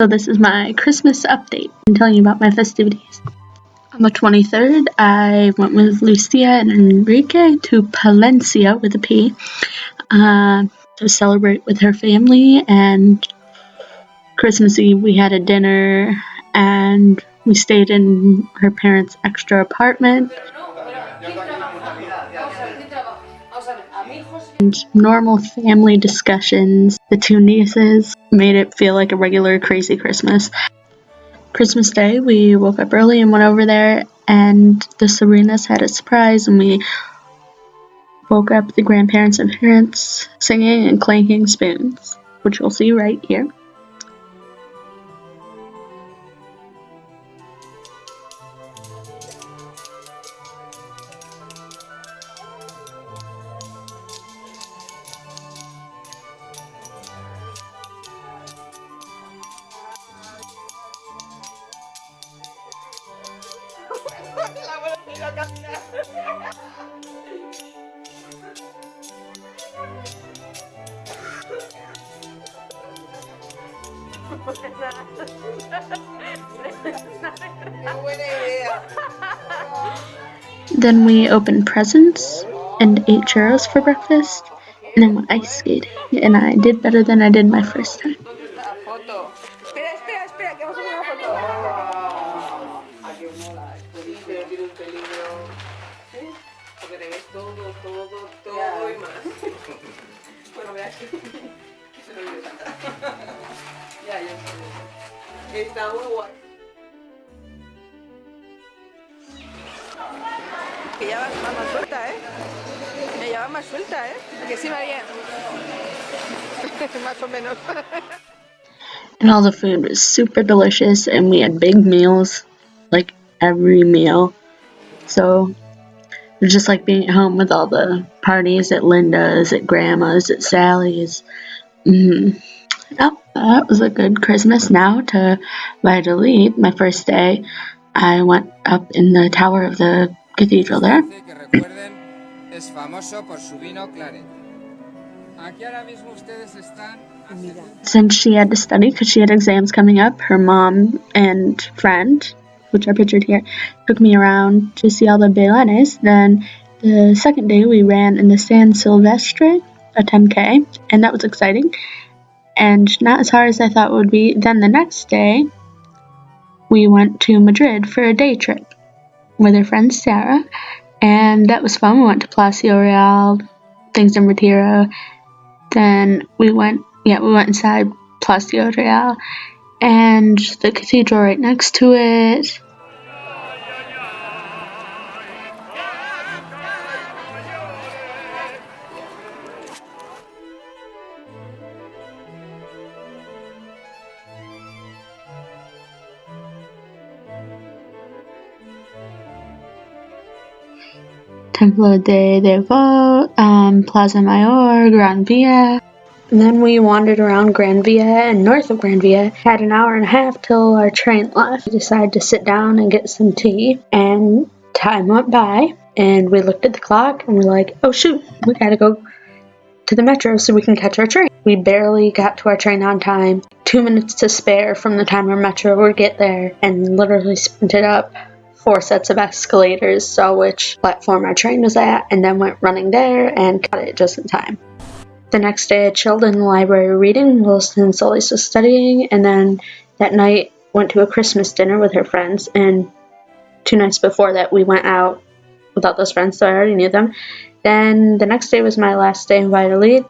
So this is my Christmas update. I'm telling you about my festivities. On the 23rd, I went with Lucia and Enrique to Palencia with a P to celebrate with her family, and Christmas Eve we had a dinner and we stayed in her parents' extra apartment. And normal family discussions. The two nieces made it feel like a regular crazy Christmas. Christmas Day, we woke up early and went over there, and the Serenas had a surprise, and we woke up the grandparents and parents singing and clanking spoons, which you'll see right here. Then we opened presents and ate churros for breakfast, and then went ice skating, and I did better than I did my first time. Que ya va más suelta, ella va más suelta, que sí, María. Más o menos. And all the food was super delicious, and we had big meals, like every meal. So it was just like being at home with all the parties at Linda's, at Grandma's, at Sally's. Yep, that was a good Christmas. Now to Valladolid, my first day. I went up in the tower of the cathedral there. Since she had to study because she had exams coming up, her mom and friend, which are pictured here, took me around to see all the bailanes. Then the second day we ran in the San Silvestre, a 10K, and that was exciting and not as hard as I thought it would be. Then the next day we went to Madrid for a day trip with her friend Sarah, and that was fun. We went to Palacio Real, things in Retiro. Then we went inside Palacio Real and the cathedral right next to it. Templo de Devote, Plaza Mayor, Gran Via. And then we wandered around Gran Via, and north of Gran Via, had an hour and a half till our train left. We decided to sit down and get some tea, and time went by, and we looked at the clock, and we're like, oh shoot, we gotta go to the metro so we can catch our train. We barely got to our train on time, 2 minutes to spare from the time our metro would get there, and literally sprinted up 4 sets of escalators, saw which platform our train was at, and then went running there and caught it just in time. The next day I chilled in the library reading, Wilson Solis was studying, and then that night went to a Christmas dinner with her friends, and 2 nights before that we went out without those friends, so I already knew them. Then the next day was my last day in Valladolid,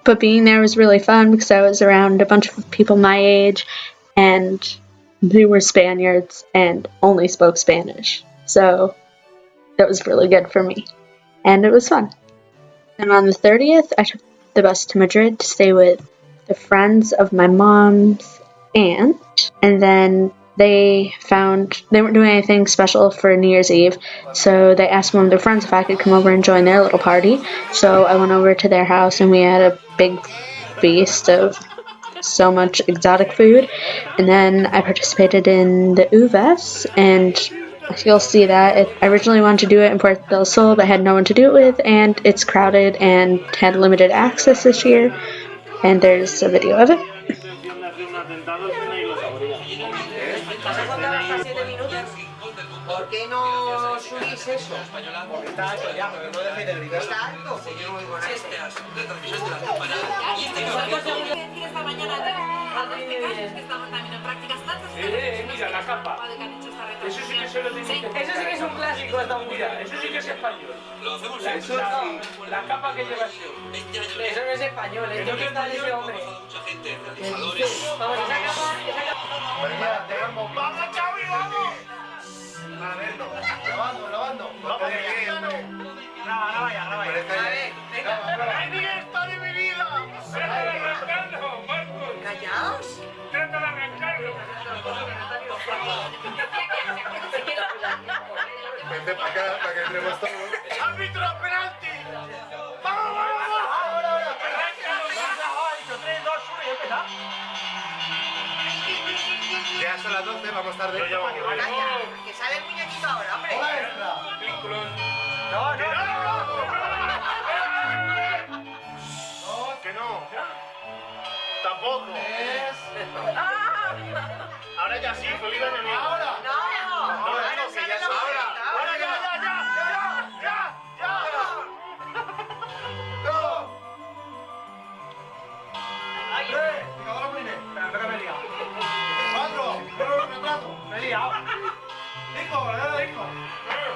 but being there was really fun because I was around a bunch of people my age, and they were Spaniards and only spoke Spanish, so that was really good for me, and it was fun. And on the 30th, I took the bus to Madrid to stay with the friends of my mom's aunt, and then they weren't doing anything special for New Year's Eve, so they asked one of their friends if I could come over and join their little party, so I went over to their house and we had a big feast of so much exotic food, and then I participated in the Uvas, and you'll see that. I originally wanted to do it in Puerto del Sol, but had no one to do it with, and it's crowded and had limited access this year, and there's a video of it. ¿Vas a contar hasta 7 minutos? ¿Por qué no subís eso? Porque está alto ya, pero no dejéis de gritar. ¿Está alto? Pues yo no oigo nada. Esta mañana a dos pequeños que estamos también en prácticas tantas. Mira la capa. Eso sí que se lo tenéis. Eso sí que es un clásico esta mira. Eso sí que es español. Eso sí. La capa que lleva ese hombre. Eso no es español, es que está ese hombre. Vamos, esa capa. ¡Vamos, Xavi, vamos! Para verlo. Grabando. Vamos, graba ya. A ver, venga. ¡Ay, Miguel, está de mi vida! ¡Trata de arrancarlo, Marcos! Callaos. ¡Trata de arrancarlo! Vente para acá, para que entremos todos. ¡Árbitro, penalti! ¡Vamos! ¡Ahora! ¡Ha dicho 3, 2, 1 y empezar! Ya son las 12, vamos tarde. Calla, que sale el muñequito ahora, hombre. ¡Hola, extra! ¡No! Que no. ¡Tampoco! Ahora ya sí, feliz año nuevo. ¡Ahora! No, ahora que sale ya la ahora. muñeca. ¡Ahora ya! ¡No! ¡Ay! ¡Acabó la primera! Espera, que me he liado. 4, ¡no, retraso! Me he liado. 5.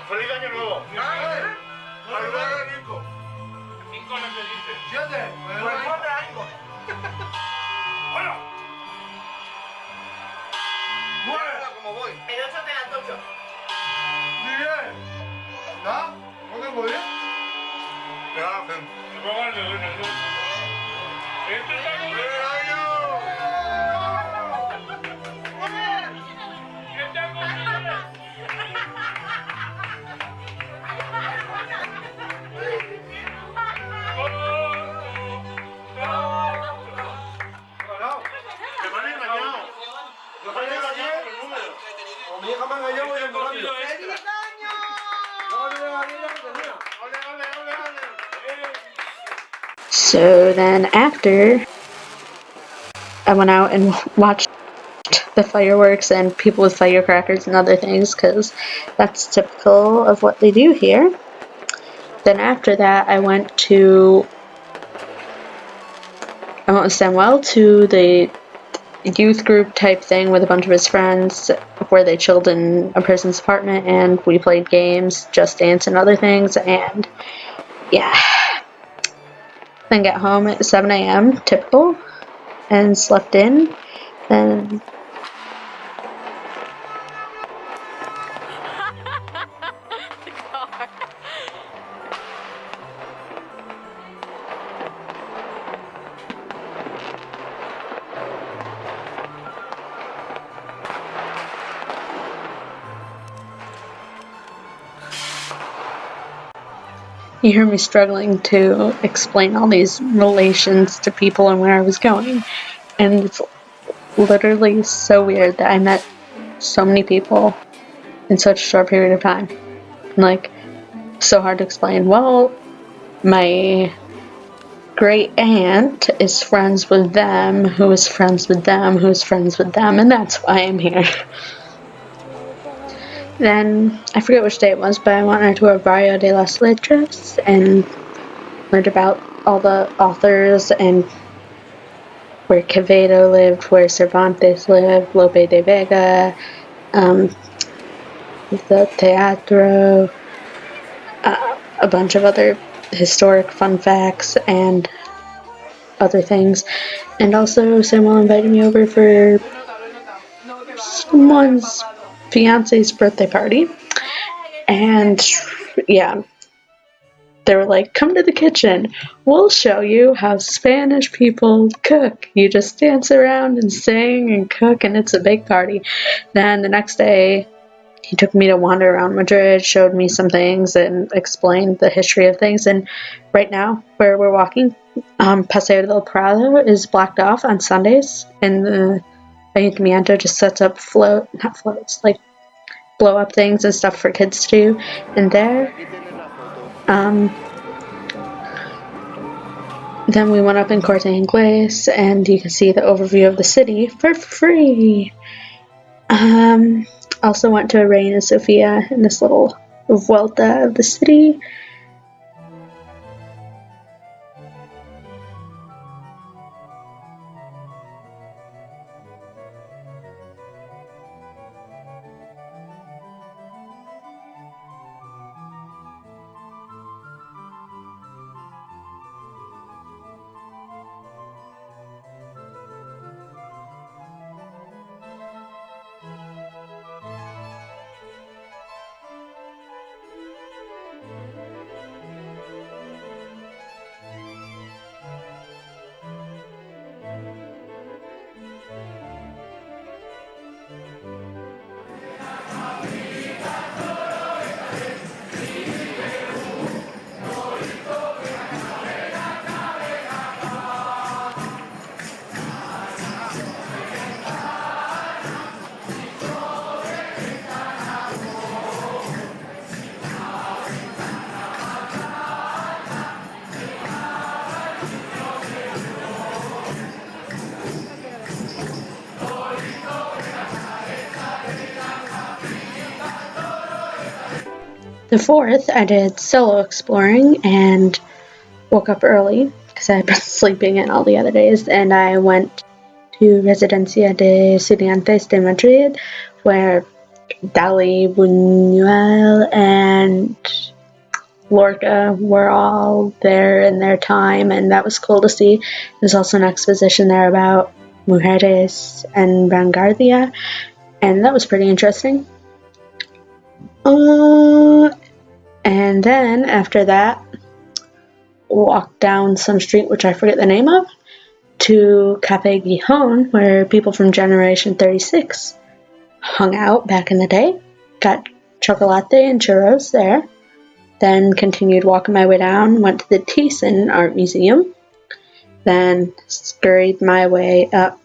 ¡Feliz año nuevo! ¡Saludar a Nico! 5 no se dice. 7. Pues ponte algo. ¡Bueno! 9. ¿Cómo voy? El 8 te la tocho. Muy bien. ¿Está? ¿Cómo voy bien? ¿Qué hacen? Me pongo el dedo en el dedo. ¡Este está muy bien! ¡Este está muy bien! ¡Que me han engañado! ¡Los han engañado! ¡O mi hija me ha engañado, voy a ir rápido! ¡Feliz año! So then after, I went out and watched the fireworks and people with firecrackers and other things because that's typical of what they do here. Then after that, I went with Samuel to the youth group type thing with a bunch of his friends where they chilled in a person's apartment and we played games, Just Dance and other things, and yeah. Then got home at 7 a.m. typical and slept in. Then you hear me struggling to explain all these relations to people and where I was going. And it's literally so weird that I met so many people in such a short period of time. Like, so hard to explain. Well, my great aunt is friends with them, who is friends with them, who's friends with them, and that's why I'm here. Then, I forget which day it was, but I went to a Barrio de las Letras and learned about all the authors and where Quevedo lived, where Cervantes lived, Lope de Vega, the Teatro, a bunch of other historic fun facts and other things. And also, Samuel invited me over for someone's fiance's birthday party, and yeah, they were like, come to the kitchen, we'll show you how Spanish people cook. You just dance around and sing and cook, and it's a big party. Then the next day he took me to wander around Madrid, showed me some things and explained the history of things. And right now where we're walking, Paseo del Prado is blocked off on Sundays, and the Ayuntamiento just sets up like blow up things and stuff for kids to do. Then we went up in Corte Inglés, and you can see the overview of the city for free. Also went to Reina Sofía in this little vuelta of the city. The 4th, I did solo exploring and woke up early because I had been sleeping in all the other days, and I went to Residencia de Estudiantes de Madrid, where Dali, Buñuel, and Lorca were all there in their time, and that was cool to see. There's also an exposition there about Mujeres and Vanguardia, and that was pretty interesting. And then after that, walked down some street, which I forget the name of, to Cafe Gijon, where people from Generation 36 hung out back in the day. Got chocolate and churros there. Then continued walking my way down, went to the Thyssen Art Museum. Then scurried my way up